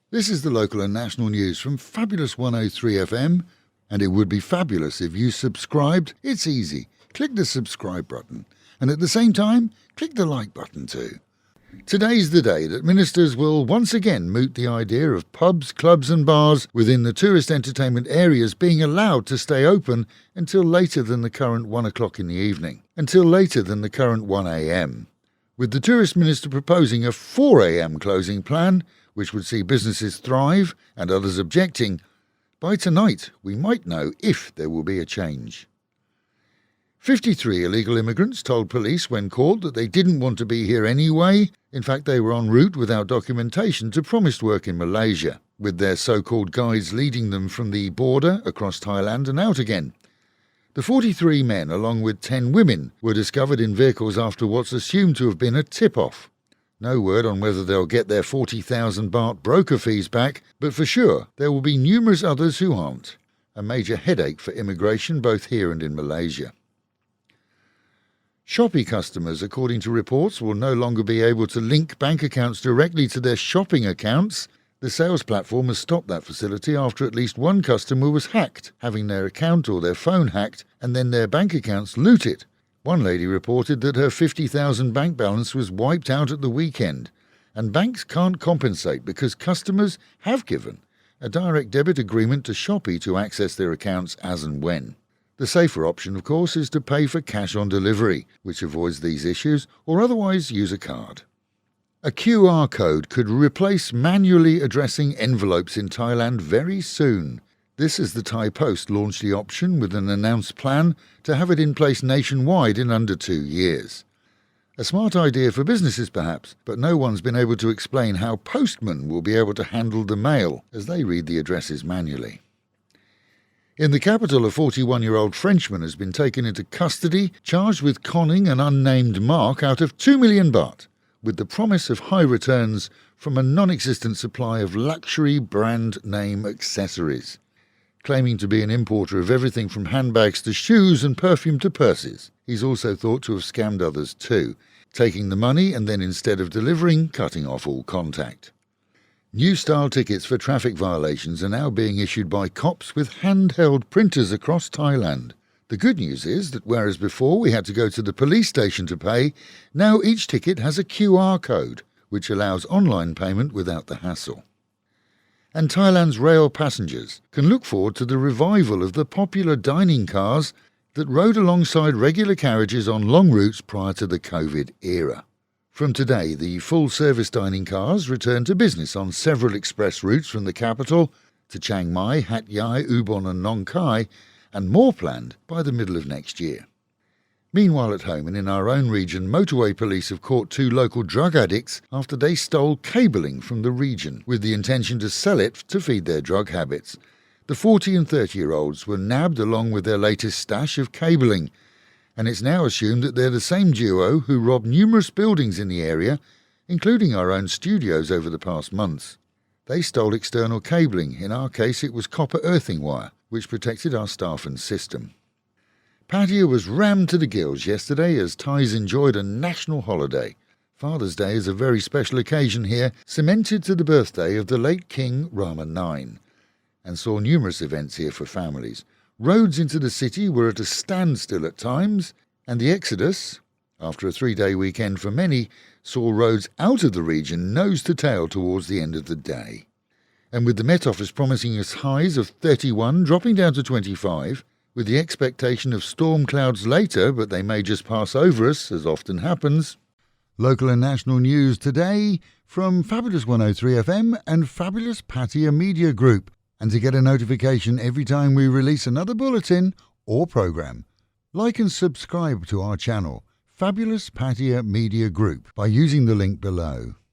This is the local and national news from Fabulous 103 FM, and it would be fabulous if you subscribed. It's easy. Click the subscribe button, and at the same time, click the like button too. Today's the day that ministers will once again moot the idea of pubs, clubs and bars within the tourist entertainment areas being allowed to stay open until later than the current 1 o'clock in the evening, until later than the current 1 a.m. With the tourist minister proposing a 4 a.m. closing plan, which would see businesses thrive and others objecting. By tonight, we might know if there will be a change. 53 illegal immigrants told police when caught that they didn't want to be here anyway. In fact, they were en route without documentation to promised work in Malaysia, with their so-called guides leading them from the border across Thailand and out again. The 43 men, along with 10 women, were discovered in vehicles after what's assumed to have been a tip-off. No word on whether they'll get their 40,000 baht broker fees back, but for sure there will be numerous others who aren't. A major headache for immigration both here and in Malaysia. Shopee customers, according to reports, will no longer be able to link bank accounts directly to their shopping accounts. The sales platform has stopped that facility after at least one customer was hacked, having their account or their phone hacked and then their bank accounts looted. One lady reported that her 50,000 bank balance was wiped out at the weekend, and banks can't compensate because customers have given a direct debit agreement to Shopee to access their accounts as and when. The safer option, of course, is to pay for cash on delivery, which avoids these issues, or otherwise use a card. A QR code could replace manually addressing envelopes in Thailand very soon. This is the Thai Post launched the option with an announced plan to have it in place nationwide in under 2 years. A smart idea for businesses perhaps, but no one's been able to explain how postmen will be able to handle the mail as they read the addresses manually. In the capital, a 41-year-old Frenchman has been taken into custody, charged with conning an unnamed mark out of 2 million baht, with the promise of high returns from a non-existent supply of luxury brand name accessories. Claiming to be an importer of everything from handbags to shoes and perfume to purses, he's also thought to have scammed others too, taking the money and then instead of delivering, cutting off all contact. New style tickets for traffic violations are now being issued by cops with handheld printers across Thailand. The good news is that whereas before we had to go to the police station to pay, now each ticket has a QR code, which allows online payment without the hassle. And Thailand's rail passengers can look forward to the revival of the popular dining cars that rode alongside regular carriages on long routes prior to the COVID era. From today, the full-service dining cars return to business on several express routes from the capital to Chiang Mai, Hat Yai, Ubon and Nong Khai, and more planned by the middle of next year. Meanwhile at home and in our own region, motorway police have caught 2 local drug addicts after they stole cabling from the region with the intention to sell it to feed their drug habits. The 40 and 30-year-olds were nabbed along with their latest stash of cabling, and it's now assumed that they're the same duo who robbed numerous buildings in the area, including our own studios over the past months. They stole external cabling, in our case it was copper earthing wire, which protected our staff and system. Pattaya was rammed to the gills yesterday as Thais enjoyed a national holiday. Father's Day is a very special occasion here, cemented to the birthday of the late King Rama IX, and saw numerous events here for families. Roads into the city were at a standstill at times, and the exodus, after a 3-day weekend for many, saw roads out of the region nose to tail towards the end of the day. And with the Met Office promising us highs of 31 dropping down to 25, with the expectation of storm clouds later, but they may just pass over us, as often happens. Local and national news today from Fabulous 103 FM and Fabulous Pattaya Media Group. And to get a notification every time we release another bulletin or program, like and subscribe to our channel, Fabulous Pattaya Media Group, by using the link below.